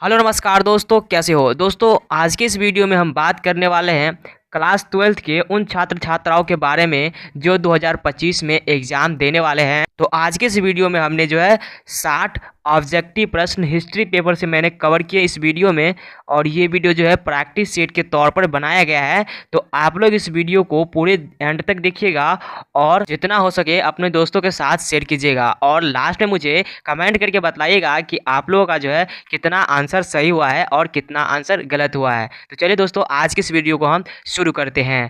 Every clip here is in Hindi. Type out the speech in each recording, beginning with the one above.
हेलो नमस्कार दोस्तों, कैसे हो दोस्तों। आज के इस वीडियो में हम बात करने वाले हैं क्लास 12th के उन छात्र छात्राओं के बारे में जो 2025 में एग्ज़ाम देने वाले हैं। तो आज के इस वीडियो में हमने जो है 60 ऑब्जेक्टिव प्रश्न हिस्ट्री पेपर से मैंने कवर किए इस वीडियो में, और ये वीडियो जो है प्रैक्टिस सेट के तौर पर बनाया गया है। तो आप लोग इस वीडियो को पूरे एंड तक देखिएगा और जितना हो सके अपने दोस्तों के साथ शेयर कीजिएगा, और लास्ट में मुझे कमेंट करके बताइएगा कि आप लोगों का जो है कितना आंसर सही हुआ है और कितना आंसर गलत हुआ है। तो चलिए दोस्तों, आज की इस वीडियो को हम शुरू करते हैं।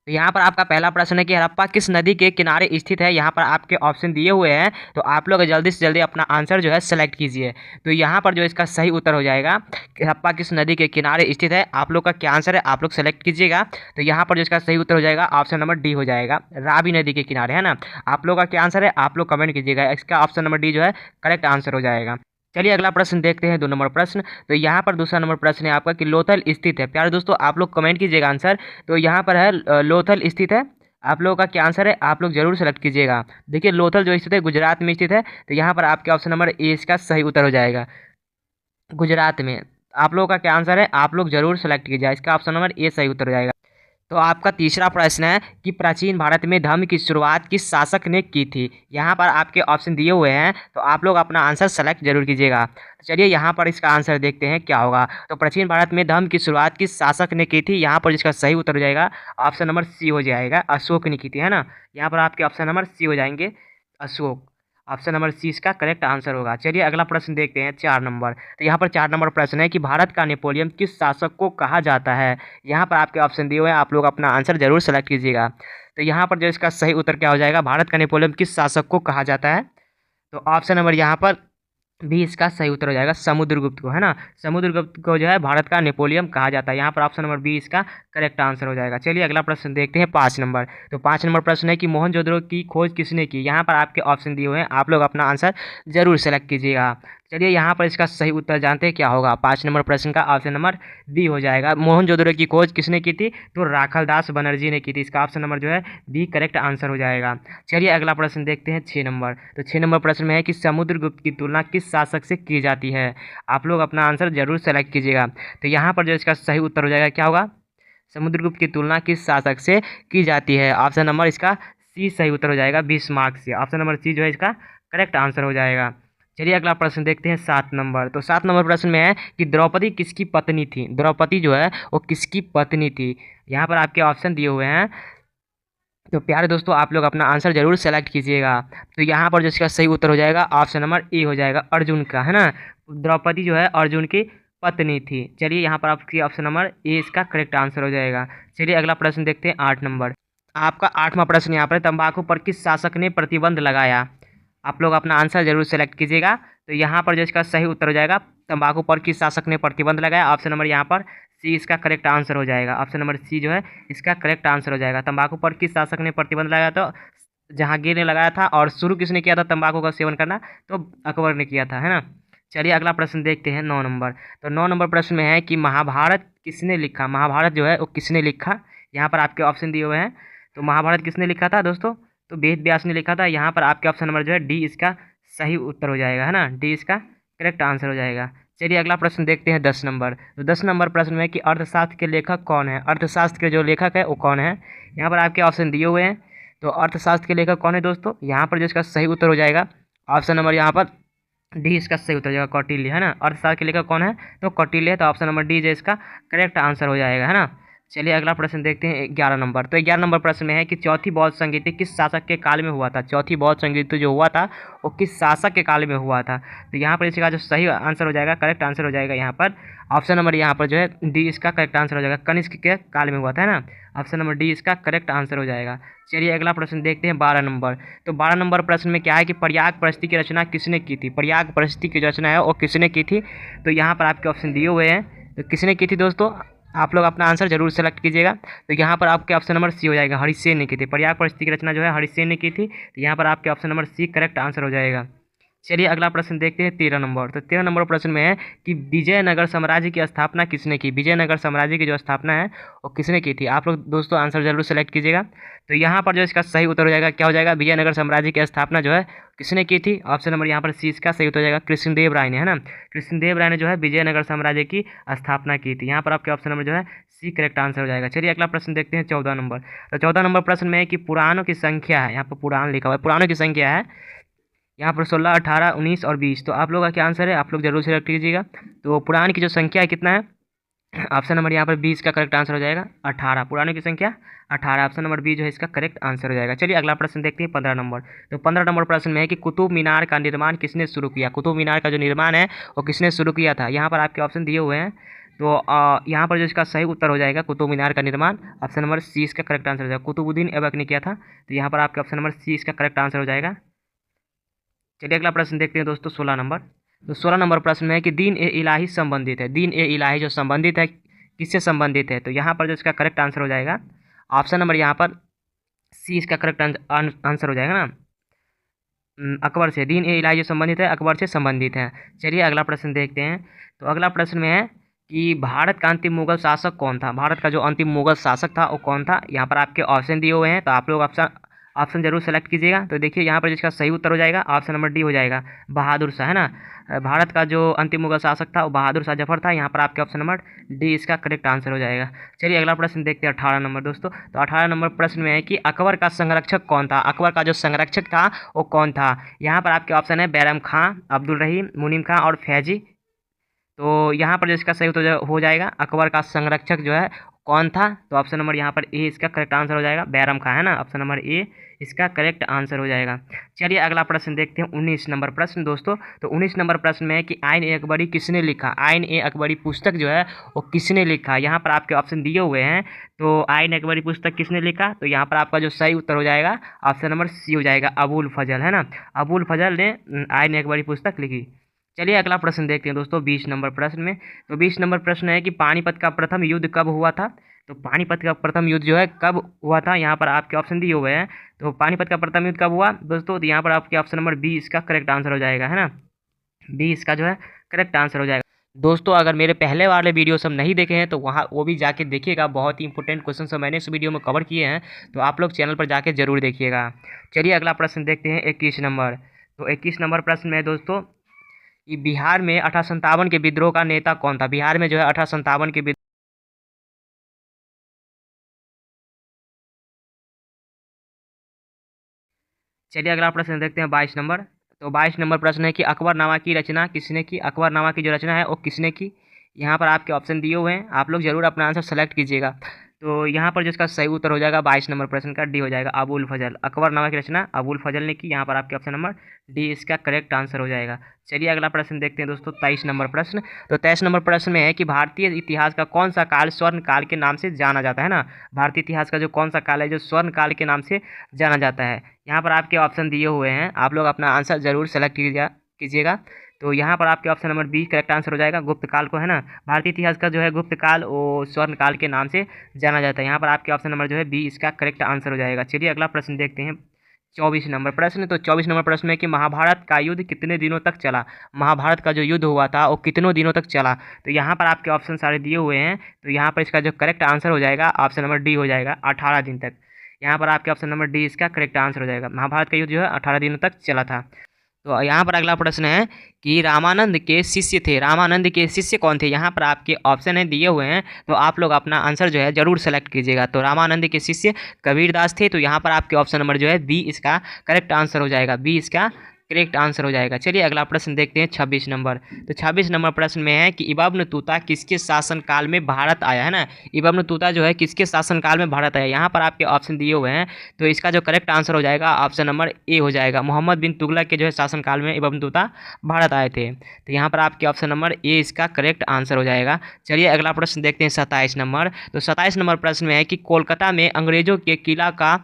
तो यहाँ पर आपका पहला प्रश्न है कि हड़प्पा किस नदी के किनारे स्थित है। यहाँ पर आपके ऑप्शन दिए हुए हैं, तो आप लोग जल्दी से जल्दी अपना आंसर जो है सेलेक्ट कीजिए। तो यहाँ पर जो इसका सही उत्तर हो जाएगा कि हड़प्पा किस नदी के किनारे स्थित है। आप लोग का क्या आंसर है आप लोग सेलेक्ट कीजिएगा। तो यहाँ पर जो इसका सही उत्तर हो जाएगा ऑप्शन नंबर डी हो जाएगा, रावी नदी के किनारे, है ना। आप लोग का क्या आंसर है आप लोग कमेंट कीजिएगा। इसका ऑप्शन नंबर डी जो है करेक्ट आंसर हो जाएगा। चलिए अगला प्रश्न देखते हैं, 2 नंबर प्रश्न। तो यहाँ पर दूसरा नंबर प्रश्न है आपका कि लोथल स्थित है। प्यारे दोस्तों आप लोग कमेंट कीजिएगा आंसर। तो यहाँ पर है लोथल स्थित है। आप लोगों का क्या आंसर है आप लोग जरूर सेलेक्ट कीजिएगा। देखिए लोथल जो स्थित है गुजरात में स्थित है। तो यहाँ पर आपके ऑप्शन नंबर ए इसका सही उत्तर हो जाएगा, गुजरात में। आप लोगों का क्या आंसर है आप लोग जरूर सेलेक्ट कीजिए। इसका ऑप्शन नंबर ए सही उत्तर हो जाएगा। तो आपका तीसरा प्रश्न है कि प्राचीन भारत में धर्म की शुरुआत किस शासक ने की थी। यहाँ पर आपके ऑप्शन दिए हुए हैं, तो आप लोग अपना आंसर सेलेक्ट जरूर कीजिएगा। तो चलिए यहाँ पर इसका आंसर देखते हैं क्या होगा। तो प्राचीन भारत में धर्म की शुरुआत किस शासक ने की थी। यहाँ पर इसका सही उत्तर हो जाएगा ऑप्शन नंबर सी हो जाएगा, अशोक ने की थी, है ना। यहाँ पर आपके ऑप्शन नंबर सी हो जाएंगे, अशोक। ऑप्शन नंबर सी इसका करेक्ट आंसर होगा। चलिए अगला प्रश्न देखते हैं, 4 नंबर। तो यहाँ पर 4 नंबर प्रश्न है कि भारत का नेपोलियन किस शासक को कहा जाता है। यहाँ पर आपके ऑप्शन दिए हुए हैं, आप लोग अपना आंसर जरूर सेलेक्ट कीजिएगा। तो यहाँ पर जो इसका सही उत्तर क्या हो जाएगा, भारत का नेपोलियन किस शासक को कहा जाता है। तो ऑप्शन नंबर यहाँ पर भी इसका सही उत्तर हो जाएगा, समुद्रगुप्त को, है ना। समुद्रगुप्त को जो है भारत का नेपोलियन कहा जाता है। यहाँ पर ऑप्शन नंबर बी इसका करेक्ट आंसर हो जाएगा। चलिए अगला प्रश्न देखते हैं, 5 नंबर। तो 5 नंबर प्रश्न है कि मोहनजोदड़ो की खोज किसने की। यहाँ पर आपके ऑप्शन दिए हुए हैं, आप लोग अपना आंसर जरूर सेलेक्ट कीजिएगा। चलिए यहाँ पर इसका सही उत्तर जानते हैं क्या होगा। 5 नंबर प्रश्न का ऑप्शन नंबर बी हो जाएगा, मोहनजोदड़ो की खोज किसने की थी, तो राखालदास बनर्जी ने की थी। इसका ऑप्शन नंबर जो है बी करेक्ट आंसर हो जाएगा। चलिए अगला प्रश्न देखते हैं, 6 नंबर। तो 6 नंबर प्रश्न में है कि समुद्रगुप्त की तुलना किस शासक से की जाती है। आप लोग अपना आंसर जरूर सेलेक्ट कीजिएगा। तो यहाँ पर जो इसका सही उत्तर हो जाएगा क्या होगा, समुद्रगुप्त की तुलना किस शासक से की जाती है। ऑप्शन नंबर इसका सी सही उत्तर हो जाएगा, बिस्मार्क से। ऑप्शन नंबर सी जो है इसका करेक्ट आंसर हो जाएगा। चलिए अगला प्रश्न देखते हैं, 7 नंबर। तो 7 नंबर प्रश्न में है कि द्रौपदी किसकी पत्नी थी। द्रौपदी जो है वो किसकी पत्नी थी। यहाँ पर आपके ऑप्शन दिए हुए हैं, तो प्यारे दोस्तों आप लोग अपना आंसर जरूर सेलेक्ट कीजिएगा। तो यहाँ पर जो इसका सही उत्तर हो जाएगा ऑप्शन नंबर ए हो जाएगा, अर्जुन का, है ना। द्रौपदी जो है अर्जुन की पत्नी थी। चलिए यहाँ पर आपकी ऑप्शन नंबर ए इसका करेक्ट आंसर हो जाएगा। चलिए अगला प्रश्न देखते हैं, 8 नंबर। आपका 8वां प्रश्न यहाँ पर, तंबाकू पर किस शासक ने प्रतिबंध लगाया। आप लोग अपना आंसर जरूर सेलेक्ट कीजिएगा। तो यहाँ पर जो इसका सही उत्तर हो जाएगा, तंबाकू पर किस शासक ने प्रतिबंध लगाया। ऑप्शन नंबर यहाँ पर सी इसका करेक्ट आंसर हो जाएगा। ऑप्शन नंबर सी जो है इसका करेक्ट आंसर हो जाएगा। तंबाकू पर किस शासक ने प्रतिबंध लगाया, तो जहांगीर ने लगाया था। और शुरू किसने किया था तंबाकू का सेवन करना, तो अकबर ने किया था, है ना। चलिए अगला प्रश्न देखते हैं, 9 नंबर। तो 9 नंबर प्रश्न में है कि महाभारत किसने लिखा। महाभारत जो है वो किसने लिखा। यहाँ पर आपके ऑप्शन दिए हुए हैं। तो महाभारत किसने लिखा था दोस्तों, तो वेद व्यास ने लिखा था। यहाँ पर आपके ऑप्शन नंबर जो है डी इसका सही उत्तर हो जाएगा, है ना। डी इसका करेक्ट आंसर हो जाएगा। चलिए अगला प्रश्न देखते हैं, 10 नंबर। तो 10 नंबर प्रश्न में कि अर्थशास्त्र के लेखक कौन है। अर्थशास्त्र के जो लेखक है वो कौन है। यहाँ पर आपके ऑप्शन दिए हुए हैं। तो अर्थशास्त्र के लेखक कौन है दोस्तों, यहाँ पर जो इसका सही उत्तर हो जाएगा ऑप्शन नंबर यहाँ पर डी इसका सही उत्तर हो जाएगा, कौटिल्य, है ना। अर्थशास्त्र के लेखक कौन है, तो कौटिल्य है। तो ऑप्शन नंबर डी जो इसका करेक्ट आंसर हो जाएगा, है ना। चलिए अगला प्रश्न देखते हैं, 11 नंबर। तो 11 नंबर प्रश्न में है कि चौथी बौद्ध संगीति किस शासक के काल में हुआ था। चौथी बौद्ध संगीति जो हुआ था वो किस शासक के काल में हुआ था। तो यहाँ पर इसका जो सही आंसर हो जाएगा, करेक्ट आंसर हो जाएगा यहाँ पर ऑप्शन नंबर यहाँ पर जो है डी इसका करेक्ट आंसर हो जाएगा, कनिष्क के काल में हुआ था, है ना। ऑप्शन नंबर डी इसका करेक्ट आंसर हो जाएगा। चलिए अगला प्रश्न देखते हैं, 12 नंबर। तो 12 नंबर प्रश्न में क्या है कि प्रयाग परिस्थिति की रचना किसने की थी। प्रयाग परिस्थिति की रचना है वो किसने की थी। तो यहाँ पर आपके ऑप्शन दिए हुए हैं, तो किसने की थी दोस्तों, आप लोग अपना आंसर जरूर सेलेक्ट कीजिएगा। तो यहाँ पर आपके ऑप्शन नंबर सी हो जाएगा, हरिसेन ने की थी। प्रयाग परिस्थिति की रचना जो है हरिसेन ने की थी। तो यहाँ पर आपके option number C correct answer हो जाएगा। चलिए अगला प्रश्न देखते हैं 13 नंबर। तो 13 नंबर प्रश्न में है कि विजयनगर साम्राज्य की स्थापना किसने की। विजयनगर साम्राज्य की जो स्थापना है वो किसने की थी। आप लोग दोस्तों आंसर जरूर सेलेक्ट कीजिएगा। तो यहाँ पर जो इसका सही उत्तर हो जाएगा क्या हो जाएगा, विजयनगर साम्राज्य की स्थापना जो है किसने की थी। ऑप्शन नंबर यहाँ पर सी इसका सही उत्तर हो जाएगा, कृष्णदेव राय ने, है ना। कृष्णदेव राय ने जो है विजयनगर साम्राज्य की स्थापना की थी। यहाँ पर आपके ऑप्शन नंबर जो है सी करेक्ट आंसर हो जाएगा। चलिए अगला प्रश्न देखते हैं 14 नंबर। तो 14 नंबर प्रश्न में है कि पुराणों की संख्या है, यहाँ पर पुराण लिखा हुआ है, पुराणों की संख्या है यहाँ पर 16, 18, 19 और 20। तो आप लोगों का क्या आंसर है, आप लोग जरूर सेलेक्ट कीजिएगा। तो पुराण की जो संख्या है कितना है, ऑप्शन नंबर यहाँ पर 20 का करेक्ट आंसर हो जाएगा 18। पुराणों की संख्या 18, ऑप्शन नंबर बी जो है इसका करेक्ट आंसर हो जाएगा। चलिए अगला प्रश्न देखते हैं 15 नंबर। तो 15 नंबर प्रश्न में है कि कुतुब मीनार का निर्माण किसने शुरू किया। कुतुब मीनार का जो निर्माण है वो किसने शुरू किया था। यहाँ पर आपके ऑप्शन दिए हुए हैं। तो यहाँ पर जो इसका सही उत्तर हो जाएगा कुतुब मीनार का निर्माण, ऑप्शन नंबर सी इसका करेक्ट आंसर हो जाएगा। कुतुबुद्दीन ऐबक ने किया था। तो यहाँ पर आपके ऑप्शन नंबर सी इसका करेक्ट आंसर हो जाएगा। चलिए अगला प्रश्न देखते हैं दोस्तों 16 नंबर। तो 16 नंबर प्रश्न में है कि दीन ए इलाही संबंधित है। दीन ए इलाही जो संबंधित है किससे संबंधित है। तो यहाँ पर जो इसका करेक्ट आंसर हो जाएगा ऑप्शन नंबर यहाँ पर सी इसका करेक्ट आंसर हो जाएगा ना, अकबर से। दीन ए इलाही जो संबंधित है अकबर से संबंधित है। चलिए अगला प्रश्न देखते हैं। तो अगला प्रश्न में है कि भारत का अंतिम मुगल शासक कौन था। भारत का जो अंतिम मुगल शासक था वो कौन था। यहाँ पर आपके ऑप्शन दिए हुए हैं, तो आप लोग ऑप्शन जरूर सेलेक्ट कीजिएगा। तो देखिए यहाँ पर जिसका सही उत्तर हो जाएगा ऑप्शन नंबर डी हो जाएगा, बहादुर शाह, है ना। भारत का जो अंतिम मुगल शासक था वो बहादुर शाह जफर था। यहाँ पर आपके ऑप्शन नंबर डी इसका करेक्ट आंसर हो जाएगा। चलिए अगला प्रश्न देखते हैं 18 नंबर दोस्तों। तो 18 नंबर प्रश्न में है कि अकबर का संरक्षक कौन था। अकबर का जो संरक्षक था वो कौन था। यहाँ पर आपके ऑप्शन है बैरम खां, अब्दुल रहीम, मुनीम खां और फैजी। तो यहाँ पर जो इसका सही उत्तर हो जाएगा अकबर का संरक्षक जो है कौन था। तो ऑप्शन नंबर यहाँ पर ए इसका करेक्ट आंसर हो जाएगा, बैरम खां, है ना। ऑप्शन नंबर ए इसका करेक्ट आंसर हो जाएगा। चलिए अगला प्रश्न देखते हैं 19 नंबर प्रश्न दोस्तों। तो 19 नंबर प्रश्न में है कि आइन ए अकबरी किसने लिखा। आइन ए अकबरी पुस्तक जो है वो किसने लिखा। यहाँ पर आपके ऑप्शन दिए हुए हैं। तो आइन अकबरी पुस्तक किसने लिखा। तो यहाँ पर आपका जो सही उत्तर हो जाएगा ऑप्शन नंबर सी हो जाएगा, अबुल फजल, है ना। अबुल फजल ने आइन अकबरी पुस्तक लिखी। चलिए अगला प्रश्न देखते हैं दोस्तों 20 नंबर प्रश्न में। तो 20 नंबर प्रश्न है कि पानीपत का प्रथम युद्ध कब हुआ था। तो पानीपत का प्रथम युद्ध जो है कब हुआ था। यहाँ पर आपके ऑप्शन दिए हुए हैं। तो पानीपत का प्रथम युद्ध कब हुआ दोस्तों। तो यहाँ पर आपके ऑप्शन नंबर बी इसका करेक्ट आंसर हो जाएगा, है ना। बी इसका जो है करेक्ट आंसर हो जाएगा। दोस्तों अगर मेरे पहले वाले वीडियो सब नहीं देखे हैं तो वहाँ वो भी जाके देखिएगा, बहुत ही इंपॉर्टेंट क्वेश्चन सब मैंने इस वीडियो में कवर किए हैं। तो आप लोग चैनल पर जाके जरूर देखिएगा। चलिए अगला प्रश्न देखते हैं 21 नंबर। तो 21 नंबर प्रश्न में दोस्तों कि बिहार में 1857 के विद्रोह का नेता कौन था। बिहार में जो है 1857 के चलिए अगला प्रश्न देखते हैं 22 नंबर। तो 22 नंबर प्रश्न है कि अकबरनामा की रचना किसने की। अकबरनामा की जो रचना है वो किसने की। यहाँ पर आपके ऑप्शन दिए हुए हैं, आप लोग जरूर अपना आंसर सेलेक्ट कीजिएगा। तो यहाँ पर जिसका सही उत्तर हो जाएगा 22 नंबर प्रश्न का डी हो जाएगा, अबुल फजल। अकबरनामा की रचना अबुल फजल ने की। यहाँ पर आपके ऑप्शन नंबर डी इसका करेक्ट आंसर हो जाएगा। चलिए अगला प्रश्न देखते हैं दोस्तों 23 नंबर प्रश्न। तो 23 नंबर प्रश्न में है कि भारतीय इतिहास का कौन सा काल स्वर्ण काल के नाम से जाना जाता है ना। भारतीय इतिहास का जो कौन सा काल है जो स्वर्ण काल के नाम से जाना जाता है। यहाँ पर आपके ऑप्शन दिए हुए हैं, आप लोग अपना आंसर जरूर सेलेक्ट कीजिएगा। तो यहाँ पर आपके option number B correct answer हो जाएगा, गुप्त काल को, है ना। भारतीय इतिहास का जो है गुप्त काल वो स्वर्ण काल के नाम से जाना जाता है। यहाँ पर आपके ऑप्शन नंबर जो है बी इसका करेक्ट आंसर हो जाएगा। चलिए अगला प्रश्न देखते हैं 24 नंबर प्रश्न। तो 24 नंबर प्रश्न में कि महाभारत का युद्ध कितने दिनों तक चला। महाभारत का जो युद्ध हुआ था वो कितनों दिनों तक चला। तो यहाँ पर आपके ऑप्शन सारे दिए हुए हैं। तो यहाँ पर इसका जो करेक्ट आंसर हो जाएगा ऑप्शन नंबर डी हो जाएगा, 18 दिन तक। यहाँ पर आपके ऑप्शन नंबर डी इसका करेक्ट आंसर हो जाएगा। महाभारत का युद्ध जो है 18 दिनों तक चला था। तो यहाँ पर अगला प्रश्न है कि रामानंद के शिष्य थे। रामानंद के शिष्य कौन थे। यहाँ पर आपके ऑप्शन है दिए हुए हैं। तो आप लोग अपना आंसर जो है जरूर सेलेक्ट कीजिएगा। तो रामानंद के शिष्य कबीरदास थे। तो यहाँ पर आपके ऑप्शन नंबर जो है बी इसका करेक्ट आंसर हो जाएगा, बी इसका करेक्ट आंसर हो जाएगा। चलिए अगला प्रश्न देखते हैं 26 नंबर। तो 26 नंबर प्रश्न में है कि इब्न तूता किसके शासनकाल में भारत आया, है ना। इब्न तूता जो है किसके शासनकाल में भारत आया। यहाँ पर आपके ऑप्शन दिए हुए हैं। तो इसका जो करेक्ट आंसर हो जाएगा ऑप्शन नंबर ए हो जाएगा, मोहम्मद बिन तुगलक के जो है शासनकाल में इब्न तूता भारत आए थे। तो यहाँ पर आपके ऑप्शन नंबर ए इसका करेक्ट आंसर हो जाएगा। चलिए अगला प्रश्न देखते हैं 27 नंबर। तो 27 नंबर प्रश्न में है कि कोलकाता में अंग्रेजों के किला का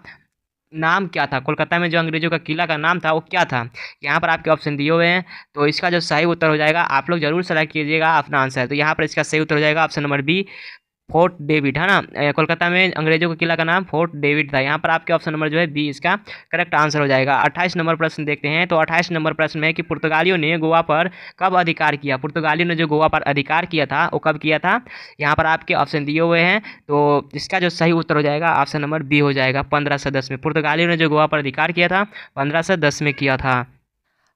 नाम क्या था। कोलकाता में जो अंग्रेजों का किला का नाम था वो क्या था। यहाँ पर आपके ऑप्शन दिए हुए हैं। तो इसका जो सही उत्तर हो जाएगा आप लोग जरूर सेलेक्ट कीजिएगा अपना आंसर। तो यहाँ पर इसका सही उत्तर हो जाएगा option number B, fort David, है ना। कोलकाता में अंग्रेजों के किला का नाम फोर्ट डेविड था। यहाँ पर आपके ऑप्शन नंबर जो है बी इसका करेक्ट आंसर हो जाएगा। 28 नंबर प्रश्न देखते हैं। तो 28 नंबर प्रश्न में कि पुर्तगालियों ने गोवा पर कब अधिकार किया। पुर्तगालियों ने जो गोवा पर अधिकार किया था वो कब किया था। यहाँ पर आपके ऑप्शन दिए हुए हैं, तो इसका जो सही उत्तर हो जाएगा ऑप्शन नंबर बी हो जाएगा। 1510 में पुर्तगालियों ने जो गोवा पर अधिकार किया था 1510 में किया था।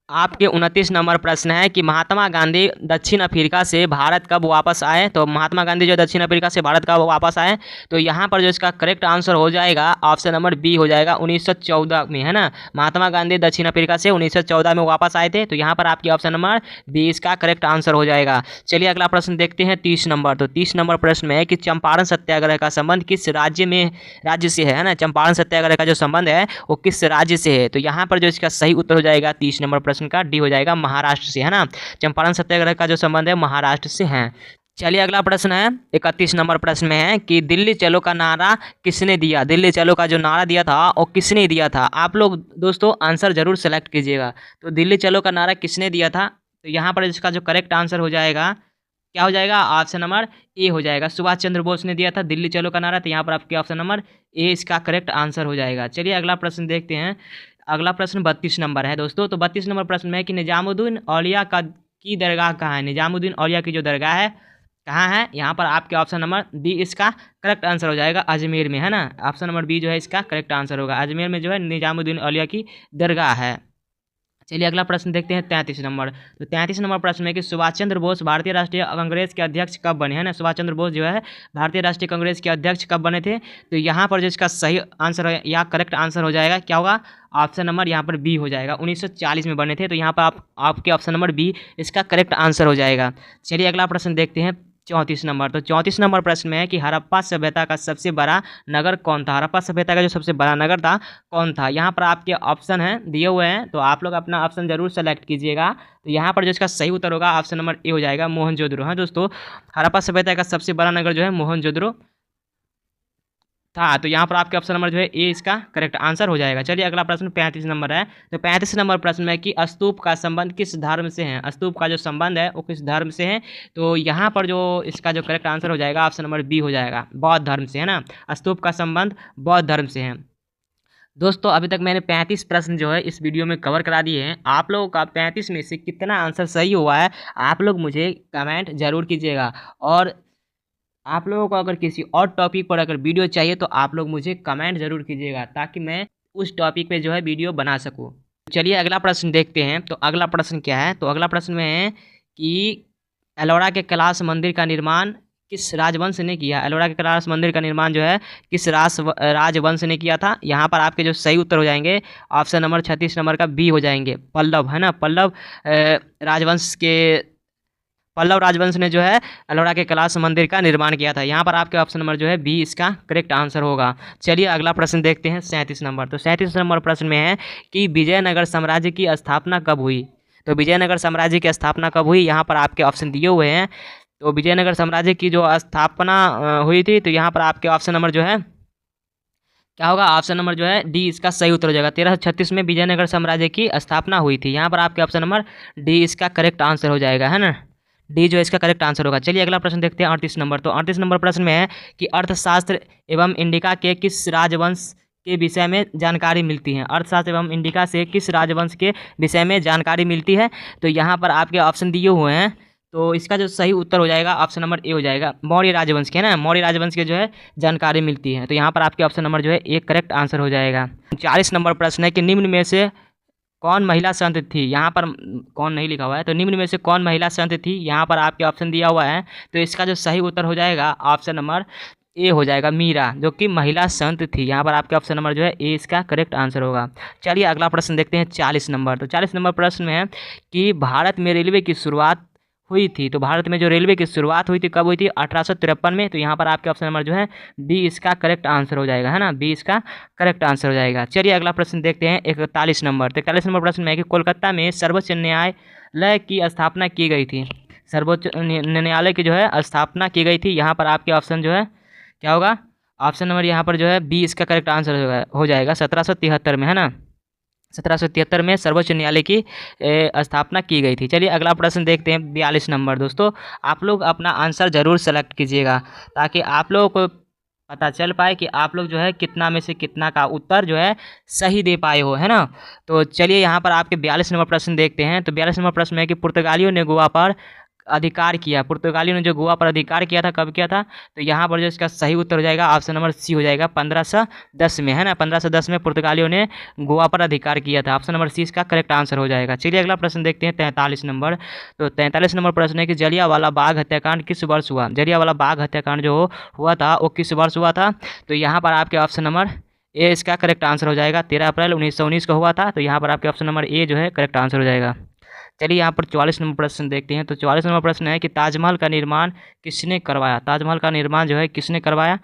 आपके 29 नंबर प्रश्न है कि महात्मा गांधी दक्षिण अफ्रीका से भारत कब वापस आए। तो महात्मा गांधी जो दक्षिण अफ्रीका से भारत कब वापस आए, तो यहाँ पर जो इसका करेक्ट आंसर हो जाएगा ऑप्शन नंबर बी हो जाएगा 1914 में, है ना। महात्मा गांधी दक्षिण अफ्रीका से 1914 में वापस आए थे, तो यहाँ पर आपकी ऑप्शन नंबर बी इसका करेक्ट आंसर हो जाएगा। चलिए अगला प्रश्न देखते हैं 30 नंबर। तो 30 नंबर प्रश्न में है कि चंपारण सत्याग्रह का संबंध किस राज्य से है ना। चंपारण सत्याग्रह का जो संबंध है वो किस राज्य से है, तो यहाँ पर जो इसका सही उत्तर हो जाएगा 30 नंबर प्रश्न का डी हो जाएगा, महाराष्ट्र से, है ना। चंपारण सत्याग्रह का जो संबंध है महाराष्ट्र से है। चलिए अगला प्रश्न है 31 नंबर प्रश्न में है कि दिल्ली चलो का नारा किसने दिया। दिल्ली चलो का जो नारा दिया था वो किसने दिया था। आप लोग दोस्तों आंसर जरूर सेलेक्ट कीजिएगा। तो दिल्ली चलो का नारा किसने दिया था, तो यहाँ पर इसका जो करेक्ट आंसर हो जाएगा क्या हो जाएगा, ऑप्शन नंबर ए हो जाएगा। सुभाष चंद्र बोस ने दिया था दिल्ली चलो का नारा, तो यहाँ पर आपके ऑप्शन नंबर ए इसका करेक्ट आंसर हो जाएगा। चलिए अगला प्रश्न देखते हैं। अगला प्रश्न 32 नंबर है दोस्तों। तो 32 नंबर प्रश्न में है कि निजामुद्दीन औलिया की दरगाह कहाँ है। निजामुद्दीन औलिया की जो दरगाह है कहाँ है, यहाँ पर आपके ऑप्शन नंबर डी इसका करेक्ट आंसर हो जाएगा, अजमेर में, है ना। ऑप्शन नंबर बी जो है इसका करेक्ट आंसर होगा। अजमेर में जो है निजामुद्दीन औलिया की दरगाह है। चलिए अगला प्रश्न देखते हैं 33 नंबर। तो 33 नंबर प्रश्न में कि सुभाष चंद्र बोस भारतीय राष्ट्रीय कांग्रेस के अध्यक्ष कब बने, है ना। सुभाष चंद्र बोस जो है भारतीय राष्ट्रीय कांग्रेस के अध्यक्ष कब बने थे, तो यहाँ पर जो इसका सही आंसर है या करेक्ट आंसर हो जाएगा क्या होगा, ऑप्शन नंबर यहाँ पर बी हो जाएगा। 1940 में बने थे, तो यहाँ पर आपके ऑप्शन नंबर बी इसका करेक्ट आंसर हो जाएगा। चलिए अगला प्रश्न देखते हैं 34 नंबर। तो 34 नंबर प्रश्न में है कि हड़प्पा सभ्यता का सबसे बड़ा नगर कौन था। हड़प्पा सभ्यता का जो सबसे बड़ा नगर था कौन था, यहाँ पर आपके ऑप्शन हैं दिए हुए हैं, तो आप लोग अपना ऑप्शन जरूर सेलेक्ट कीजिएगा। तो यहाँ पर जो इसका सही उत्तर होगा ऑप्शन नंबर ए हो जाएगा, मोहनजोदड़ो। हाँ दोस्तों, हड़प्पा सभ्यता का सबसे बड़ा नगर जो है मोहनजोदड़ो था, तो यहाँ पर आपके ऑप्शन नंबर जो है ए इसका करेक्ट आंसर हो जाएगा। चलिए अगला प्रश्न 35 नंबर है। तो 35 नंबर प्रश्न में कि स्तूप का संबंध किस धर्म से है। स्तूप का जो संबंध है वो किस धर्म से है, तो यहाँ पर जो इसका जो करेक्ट आंसर हो जाएगा ऑप्शन नंबर बी हो जाएगा, बौद्ध धर्म से, है ना। स्तूप का संबंध बौद्ध धर्म से है। दोस्तों अभी तक मैंने 35 प्रश्न जो है इस वीडियो में कवर करा दिए हैं। आप लोगों का 35 में से कितना आंसर सही हुआ है आप लोग मुझे कमेंट जरूर कीजिएगा, और आप लोगों को अगर किसी और टॉपिक पर अगर वीडियो चाहिए तो आप लोग मुझे कमेंट जरूर कीजिएगा, ताकि मैं उस टॉपिक पे जो है वीडियो बना सकूं। चलिए अगला प्रश्न देखते हैं। तो अगला प्रश्न क्या है, तो अगला प्रश्न में है कि एलोरा के कैलाश मंदिर का निर्माण किस राजवंश ने किया। एलोरा के कैलाश मंदिर का निर्माण जो है किस राजवंश ने किया था। यहाँ पर आपके जो सही उत्तर हो जाएंगे ऑप्शन नंबर 36 नंबर का बी हो जाएंगे, पल्लव, है ना। पल्लव राजवंश ने जो है एलोरा के कैलाश मंदिर का निर्माण किया था। यहाँ पर आपके ऑप्शन नंबर जो है बी इसका करेक्ट आंसर होगा। चलिए अगला प्रश्न देखते हैं 37 नंबर। तो 37 नंबर प्रश्न में है कि विजयनगर साम्राज्य की स्थापना कब हुई। तो विजयनगर साम्राज्य की स्थापना कब हुई, यहाँ पर आपके ऑप्शन दिए हुए हैं। तो विजयनगर साम्राज्य की जो स्थापना हुई थी, तो यहाँ पर आपके ऑप्शन नंबर जो है क्या होगा, ऑप्शन नंबर जो है डी इसका सही उत्तर हो जाएगा। 1336 में विजयनगर साम्राज्य की स्थापना हुई थी। यहाँ पर आपके ऑप्शन नंबर डी इसका करेक्ट आंसर हो जाएगा, है ना। डी जो है इसका करेक्ट आंसर होगा। चलिए अगला प्रश्न देखते हैं 38 नंबर। तो 38 नंबर प्रश्न में है कि अर्थशास्त्र एवं इंडिका के किस राजवंश के विषय में जानकारी मिलती है। अर्थशास्त्र एवं इंडिका से किस राजवंश के विषय में जानकारी मिलती है, तो यहाँ पर आपके ऑप्शन दिए हुए हैं। तो इसका जो सही उत्तर हो जाएगा ऑप्शन नंबर ए हो जाएगा, मौर्य राजवंश के, ना। मौर्य राजवंश के जो है जानकारी मिलती है, तो यहाँ पर आपके ऑप्शन नंबर जो है एक करेक्ट आंसर हो जाएगा। 40 नंबर प्रश्न है कि निम्न में से कौन महिला संत थी। यहाँ पर कौन नहीं लिखा हुआ है, तो निम्न में से कौन महिला संत थी, यहाँ पर आपके ऑप्शन दिया हुआ है। तो इसका जो सही उत्तर हो जाएगा ऑप्शन नंबर ए हो जाएगा, मीरा, जो कि महिला संत थी। यहाँ पर आपके ऑप्शन नंबर जो है ए इसका करेक्ट आंसर होगा। चलिए अगला प्रश्न देखते हैं 40 नंबर। तो 40 नंबर प्रश्न में है कि भारत में रेलवे की शुरुआत हुई थी। तो भारत में जो रेलवे की शुरुआत हुई थी कब हुई थी, 1853 में। तो यहाँ पर आपके ऑप्शन नंबर जो है बी इसका करेक्ट आंसर हो जाएगा, है ना। बी इसका करेक्ट आंसर हो जाएगा। चलिए अगला प्रश्न देखते हैं 41 नंबर। तो 41 नंबर प्रश्न में है कि कोलकाता में सर्वोच्च न्यायालय की स्थापना की गई थी। सर्वोच्च न्यायालय की जो है स्थापना की गई थी। यहाँ पर आपके ऑप्शन जो है क्या होगा, ऑप्शन नंबर यहाँ पर जो है बी इसका करेक्ट आंसर हो जाएगा, 1773 में, है ना। 1773 में सर्वोच्च न्यायालय की स्थापना की गई थी। चलिए अगला प्रश्न देखते हैं 42 नंबर। दोस्तों आप लोग अपना आंसर ज़रूर सेलेक्ट कीजिएगा ताकि आप लोगों को पता चल पाए कि आप लोग जो है कितना में से कितना का उत्तर जो है सही दे पाए हो, है ना। तो चलिए यहाँ पर आपके 42 नंबर प्रश्न देखते हैं। तो 42 नंबर प्रश्न है कि पुर्तगालियों ने गोवा पर अधिकार किया। पुर्तगालियों ने जो गोवा पर अधिकार किया था कब किया था? तो यहाँ पर जो इसका सही उत्तर हो जाएगा ऑप्शन नंबर सी हो जाएगा 1510 में, है ना। 1510 में पुर्तगालियों ने गोवा पर अधिकार किया था। ऑप्शन नंबर सी इसका करेक्ट आंसर हो जाएगा। चलिए अगला प्रश्न देखते हैं 43 नंबर। तो 43 नंबर प्रश्न है कि जलियांवाला बाग हत्याकांड किस वर्ष हुआ? जलियांवाला बाग हत्याकांड जो हुआ था वो किस वर्ष हुआ था? तो यहाँ पर आपके ऑप्शन नंबर ए इसका करेक्ट आंसर हो जाएगा। 13 अप्रैल 1919 को हुआ था। तो यहाँ पर आपके ऑप्शन नंबर ए जो है करेक्ट आंसर हो जाएगा। चलिए यहाँ पर 44 नंबर प्रश्न देखते हैं। तो 44 नंबर प्रश्न है कि ताजमहल का निर्माण किसने करवाया? ताजमहल का निर्माण जो है किसने करवाया?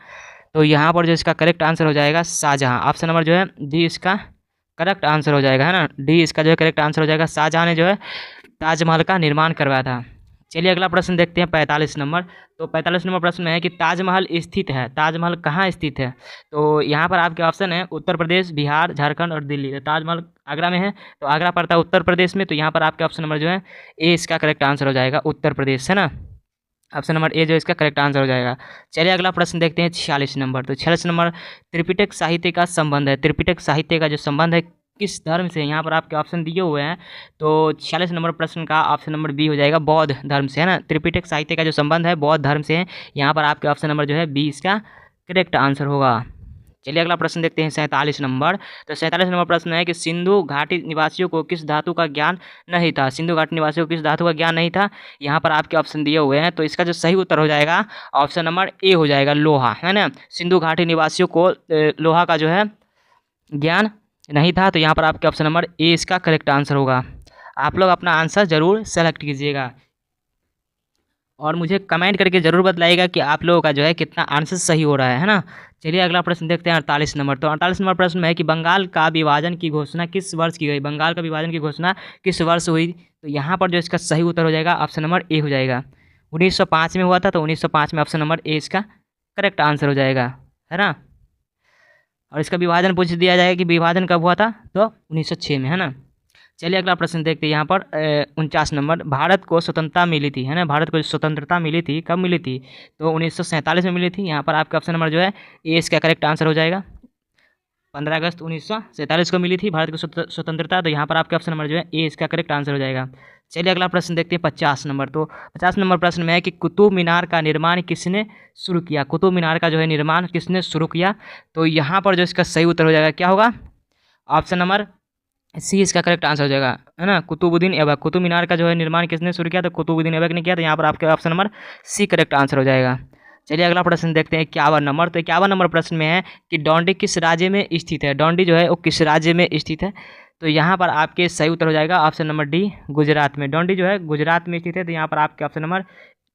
तो यहाँ पर जो इसका करेक्ट आंसर हो जाएगा शाहजहाँ। ऑप्शन नंबर जो है डी इसका करेक्ट आंसर हो जाएगा, है ना। डी इसका जो है करेक्ट आंसर हो जाएगा। शाहजहाँ ने जो है ताजमहल का निर्माण करवाया था। चलिए अगला प्रश्न देखते हैं 45 नंबर। तो 45 नंबर प्रश्न में है कि ताजमहल स्थित है, ताजमहल कहाँ स्थित है? तो यहाँ पर आपके ऑप्शन है उत्तर प्रदेश, बिहार, झारखंड और दिल्ली। तो ताजमहल आगरा में है, तो आगरा पड़ता है उत्तर प्रदेश में। तो यहाँ पर आपके ऑप्शन नंबर जो है ए इसका करेक्ट आंसर हो जाएगा, उत्तर प्रदेश, है ना। ऑप्शन नंबर ए जो इसका करेक्ट आंसर हो जाएगा। चलिए अगला प्रश्न देखते हैं 46 नंबर। तो 46 नंबर त्रिपिटक साहित्य का संबंध है। त्रिपिटक साहित्य का जो संबंध है किस धर्म से? यहाँ पर आपके ऑप्शन दिए हुए हैं। तो 46 नंबर प्रश्न का ऑप्शन नंबर बी हो जाएगा, बौद्ध धर्म से, है ना। त्रिपिटक साहित्य का जो संबंध है बौद्ध धर्म से है। यहाँ पर आपके ऑप्शन नंबर जो है बी इसका करेक्ट आंसर होगा। चलिए अगला प्रश्न देखते हैं 47 नंबर। तो 47 नंबर प्रश्न है कि सिंधु घाटी निवासियों को किस धातु का ज्ञान नहीं था? सिंधु घाटी निवासियों को किस धातु का ज्ञान नहीं था? यहाँ पर आपके ऑप्शन दिए हुए हैं। तो इसका जो सही उत्तर हो जाएगा ऑप्शन नंबर ए हो जाएगा, लोहा, है ना। सिंधु घाटी निवासियों को लोहा का जो है ज्ञान नहीं था। तो यहाँ पर आपके ऑप्शन नंबर ए इसका करेक्ट आंसर होगा। आप लोग अपना आंसर ज़रूर सेलेक्ट कीजिएगा और मुझे कमेंट करके ज़रूर बताइएगा कि आप लोगों का जो है कितना आंसर सही हो रहा है ना। चलिए अगला प्रश्न देखते हैं 48 नंबर। तो 48 नंबर प्रश्न में है कि बंगाल का विभाजन की घोषणा किस वर्ष की गई? बंगाल का विभाजन की घोषणा किस वर्ष हुई? तो यहाँ पर जो इसका सही उत्तर हो जाएगा ऑप्शन नंबर ए हो जाएगा। 1905 में हुआ था। तो 1905 में ऑप्शन नंबर ए इसका करेक्ट आंसर हो जाएगा, है ना। और इसका विभाजन पूछ दिया जाएगा कि विभाजन कब हुआ था? तो 1906 में, है ना। चलिए अगला प्रश्न देखते हैं यहाँ पर 49 नंबर। भारत को स्वतंत्रता मिली थी, है ना। भारत को स्वतंत्रता मिली थी, कब मिली थी? तो 1947 में मिली थी। यहाँ पर आपका ऑप्शन नंबर जो है ए इसका करेक्ट आंसर हो जाएगा। 15 अगस्त 1947 को मिली थी भारत को स्वतंत्रता। तो यहाँ पर आपका ऑप्शन नंबर जो है ए इसका करेक्ट आंसर हो जाएगा। चलिए अगला प्रश्न देखते हैं 50 नंबर। तो 50 नंबर प्रश्न में है कि कुतुब मीनार का निर्माण किसने शुरू किया? कुतुब मीनार का जो है निर्माण किसने शुरू किया? तो यहाँ पर जो इसका सही उत्तर हो जाएगा क्या होगा? ऑप्शन नंबर सी इसका करेक्ट आंसर हो जाएगा, है ना। कुतुबुद्दीन ऐबक। कुतुब मीनार का जो है निर्माण किसने शुरू किया? तो कुतुबुद्दीन ऐबक ने किया। तो यहाँ पर आपके option number C correct answer हो जाएगा। चलिए अगला प्रश्न देखते हैं 51 नंबर। तो 51 नंबर प्रश्न में है कि डोंडी किस राज्य में स्थित है? डोंडी जो है वो किस राज्य में स्थित है? तो यहाँ पर आपके सही उत्तर हो जाएगा ऑप्शन नंबर डी, गुजरात में। डोंडी जो है गुजरात में स्थित है। तो यहाँ पर आपके ऑप्शन नंबर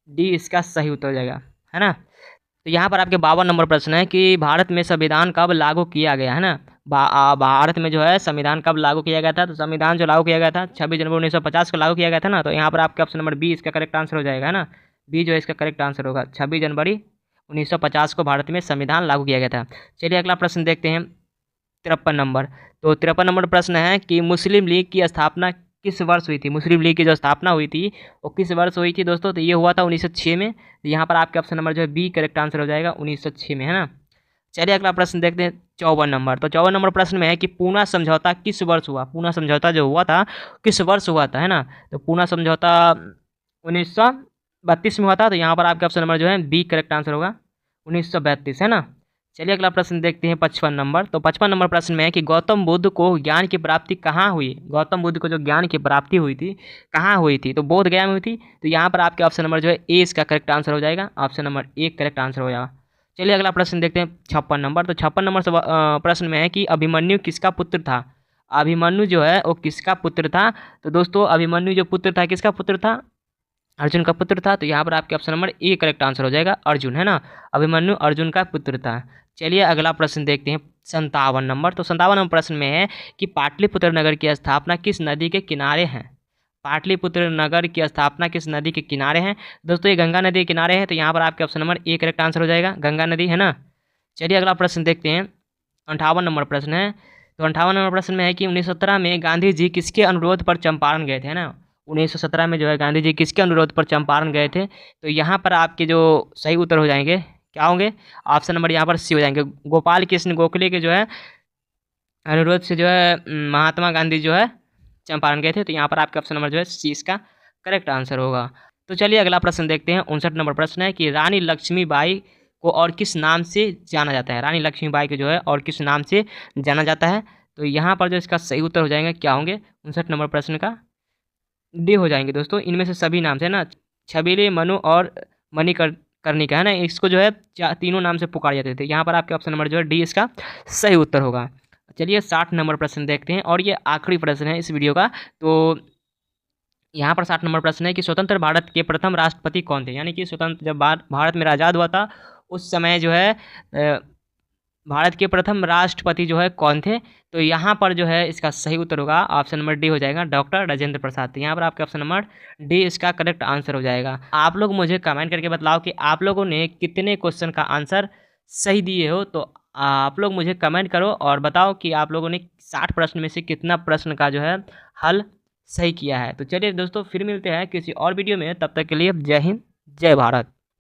डी इसका सही उत्तर हो जाएगा, है ना। तो यहाँ पर आपके 52 नंबर प्रश्न है कि भारत में संविधान कब लागू किया गया, है ना। भारत में जो है संविधान कब लागू किया गया था? तो संविधान जो लागू किया गया था 26 जनवरी 1950 को लागू किया गया था ना। तो यहाँ पर आपके ऑप्शन नंबर बी इसका करेक्ट आंसर हो जाएगा, है ना। बी जो है इसका करेक्ट आंसर होगा। 26 जनवरी 1950 को भारत में संविधान लागू किया गया था। चलिए अगला प्रश्न देखते हैं 53 नंबर। तो 53 नंबर प्रश्न है कि मुस्लिम लीग की स्थापना किस वर्ष हुई थी? मुस्लिम लीग की जो स्थापना हुई थी वो किस वर्ष हुई थी दोस्तों? तो ये हुआ था 1906 में। तो यहाँ पर आपके ऑप्शन नंबर जो है बी करेक्ट आंसर हो जाएगा, 1906 में, है ना। चलिए अगला प्रश्न देखते हैं 54 नंबर। तो 54 नंबर प्रश्न में है कि पूना समझौता किस वर्ष हुआ? पूना समझौता जो हुआ था किस वर्ष हुआ था, है ना। तो पूना समझौता 1932 में हुआ था। तो यहाँ पर आपका ऑप्शन नंबर जो है बी करेक्ट आंसर होगा, 1932, है ना। चलिए अगला प्रश्न देखते हैं 55 नंबर। तो 55 नंबर प्रश्न में है कि गौतम बुद्ध को ज्ञान की प्राप्ति कहाँ हुई? गौतम बुद्ध को जो ज्ञान की प्राप्ति हुई थी कहाँ हुई थी? तो बोध गया में हुई थी। तो यहाँ पर आपके ऑप्शन नंबर जो है ए इसका करेक्ट आंसर हो जाएगा, option number A correct answer हो जाएगा। चलिए अगला प्रश्न देखते हैं 56 नंबर। तो 56 नंबर प्रश्न में है कि अभिमन्यु किसका पुत्र था? अभिमन्यु जो है वो किसका पुत्र था? तो दोस्तों अभिमन्यु जो पुत्र था किसका पुत्र था? अर्जुन का पुत्र था। तो यहाँ पर आपके option number A correct answer हो जाएगा, अर्जुन, है ना। अभिमन्यु अर्जुन का पुत्र था। चलिए अगला प्रश्न देखते हैं 57 नंबर। तो 57 नंबर प्रश्न में है कि पाटलिपुत्र नगर की स्थापना किस नदी के किनारे है? पाटलिपुत्र नगर की स्थापना किस नदी के किनारे हैं? दोस्तों ये गंगा नदी के किनारे है। तो यहाँ पर आपके option number A correct answer हो जाएगा, गंगा नदी, है ना। चलिए अगला प्रश्न देखते हैं 58 नंबर प्रश्न है तो 58 नंबर प्रश्न में है कि 1917 में गांधी जी किसके अनुरोध पर चंपारण गए थे, है ना। 1917 में जो है गांधी जी किसके अनुरोध पर चंपारण गए थे। तो यहाँ पर आपके जो सही उत्तर हो जाएंगे क्या होंगे, ऑप्शन नंबर यहाँ पर सी हो जाएंगे। गोपाल कृष्ण गोखले के जो है अनुरोध से जो है महात्मा गांधी जो है चंपारण गए थे। तो यहाँ पर आपका ऑप्शन नंबर जो है सी इसका करेक्ट आंसर होगा। तो चलिए अगला प्रश्न देखते हैं। 59 नंबर प्रश्न है कि रानी लक्ष्मीबाई को और किस नाम से जाना जाता है। रानी लक्ष्मीबाई को जो है और किस नाम से जाना जाता है। तो यहाँ पर जो इसका सही उत्तर हो जाएगा क्या होंगे, 59 नंबर प्रश्न का डी हो जाएंगे दोस्तों। इनमें से सभी नाम से ना, छबीले, मनु और मणिकर्णिका है ना, इसको जो है तीनों नाम से पुकारे जाते थे। यहाँ पर आपके ऑप्शन नंबर जो है डी इसका सही उत्तर होगा। चलिए 60 नंबर प्रश्न देखते हैं और ये आखिरी प्रश्न है इस वीडियो का। तो यहाँ पर 60 नंबर प्रश्न है कि स्वतंत्र भारत के प्रथम राष्ट्रपति कौन थे। यानी कि स्वतंत्र जब भारत में आज़ाद हुआ था उस समय जो है भारत के प्रथम राष्ट्रपति जो है कौन थे। तो यहाँ पर जो है इसका सही उत्तर होगा ऑप्शन नंबर डी हो जाएगा, डॉक्टर राजेंद्र प्रसाद। तो यहाँ पर आपका ऑप्शन नंबर डी इसका करेक्ट आंसर हो जाएगा। आप लोग मुझे कमेंट करके बताओ कि आप लोगों ने कितने क्वेश्चन का आंसर सही दिए हो। तो आप लोग मुझे कमेंट करो और बताओ कि आप लोगों ने 60 प्रश्न में से कितना प्रश्न का जो है हल सही किया है। तो चलिए दोस्तों फिर मिलते हैं किसी और वीडियो में, तब तक के लिए जय हिंद जय भारत।